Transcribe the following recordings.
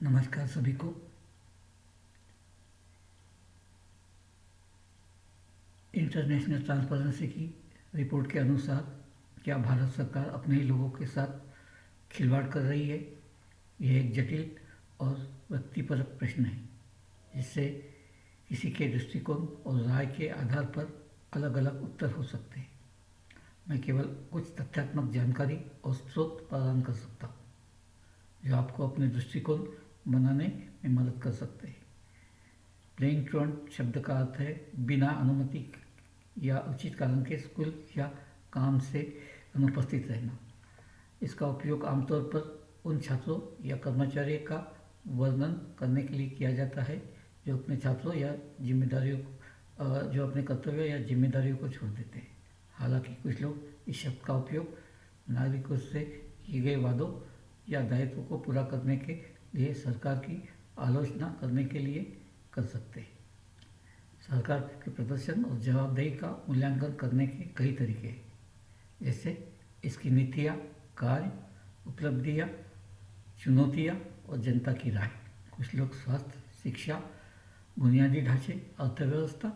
नमस्कार सभी को। इंटरनेशनल ट्रांसपेरेंसी की रिपोर्ट के अनुसार क्या भारत सरकार अपने ही लोगों के साथ खिलवाड़ कर रही है? यह एक जटिल और व्यक्तिपरक प्रश्न है जिससे किसी के दृष्टिकोण और राय के आधार पर अलग अलग उत्तर हो सकते हैं। मैं केवल कुछ तथ्यात्मक जानकारी और स्रोत प्रदान कर सकता हूँ जो आपको अपने दृष्टिकोण बनाने में मदद कर सकते हैं। प्लेइंग ट्रुएंट शब्द का अर्थ है बिना अनुमति या उचित कारण के स्कूल या काम से अनुपस्थित रहना। इसका उपयोग आमतौर पर उन छात्रों या कर्मचारियों का वर्णन करने के लिए किया जाता है जो अपने छात्रों या जिम्मेदारियों जो अपने कर्तव्यों या जिम्मेदारियों को छोड़ देते हैं। हालांकि कुछ लोग इस शब्द का उपयोग नागरिकों से किए गए वादों या दायित्वों को पूरा करने के लिए सरकार की आलोचना करने के लिए कर सकते हैं। सरकार के प्रदर्शन और जवाबदेही का मूल्यांकन करने के कई तरीके हैं, जैसे इसकी नीतियाँ, कार्य, उपलब्धियाँ, चुनौतियाँ और जनता की राय। कुछ लोग स्वास्थ्य, शिक्षा, बुनियादी ढांचे, अर्थव्यवस्था,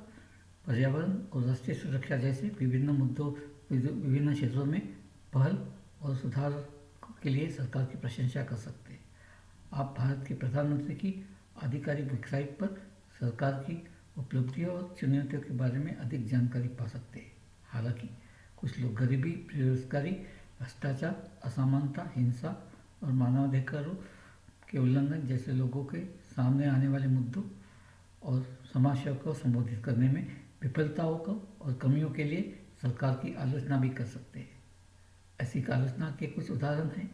पर्यावरण और राष्ट्रीय सुरक्षा जैसे विभिन्न क्षेत्रों में पहल और सुधार के लिए सरकार की प्रशंसा कर सकते हैं। आप भारत के प्रधानमंत्री की आधिकारिक वेबसाइट पर सरकार की उपलब्धियों और चुनौतियों के बारे में अधिक जानकारी पा सकते हैं। हालांकि कुछ लोग गरीबी, बेरोजगारी, भ्रष्टाचार, असमानता, हिंसा और मानवाधिकारों के उल्लंघन जैसे लोगों के सामने आने वाले मुद्दों और समस्याओं को संबोधित करने में विफलताओं को और कमियों के लिए सरकार की आलोचना भी कर सकते हैं। ऐसी आलोचना के कुछ उदाहरण हैं।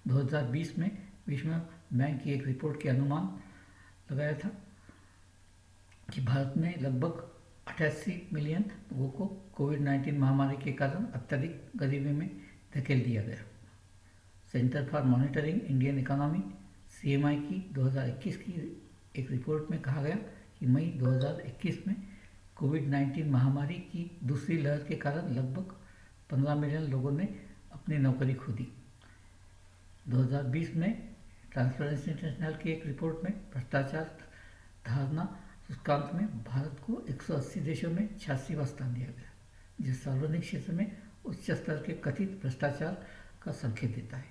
2020 में विश्व बैंक की एक रिपोर्ट के अनुमान लगाया था कि भारत में लगभग 88 मिलियन लोगों को कोविड-19 महामारी के कारण अत्यधिक गरीबी में धकेल दिया गया। Centre for monitoring Indian economy (CMI) की 2021 की एक रिपोर्ट में कहा गया कि मई 2021 में कोविड-19 महामारी की दूसरी लहर के कारण लगभग 15 मिलियन लोगों ने अपनी नौकरी खो दी। 2020 में ट्रांसपेरेंसी इंटरनेशनल की एक रिपोर्ट में भ्रष्टाचार धारणा सूचकांक में भारत को 180 देशों में 86वां स्थान दिया गया, जो सार्वजनिक क्षेत्र में उच्च स्तर के कथित भ्रष्टाचार का संकेत देता है।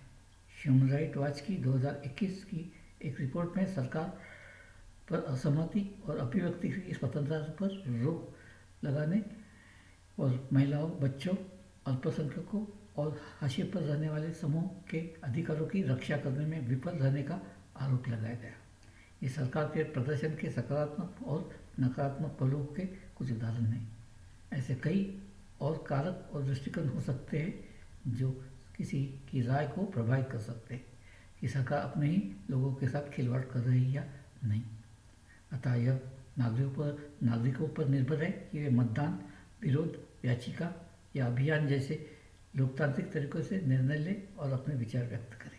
ह्यूमन राइट वॉच की 2021 की एक रिपोर्ट में सरकार पर असहमति और अभिव्यक्ति की स्वतंत्रता पर रोक लगाने और महिलाओं, बच्चों, अल्पसंख्यकों और हाशिए पर रहने वाले समूह के अधिकारों की रक्षा करने में विफल रहने का आरोप लगाया गया। ये सरकार के प्रदर्शन के सकारात्मक और नकारात्मक पहलुओं के कुछ उदाहरण हैं। ऐसे कई और कारक और दृष्टिकोण हो सकते हैं जो किसी की राय को प्रभावित कर सकते हैं कि सरकार अपने ही लोगों के साथ खिलवाड़ कर रही है या नहीं। अतः यह नागरिकों पर निर्भर है कि वे मतदान, विरोध, याचिका या अभियान जैसे लोकतांत्रिक तरीकों से निर्णय लें और अपने विचार व्यक्त करें।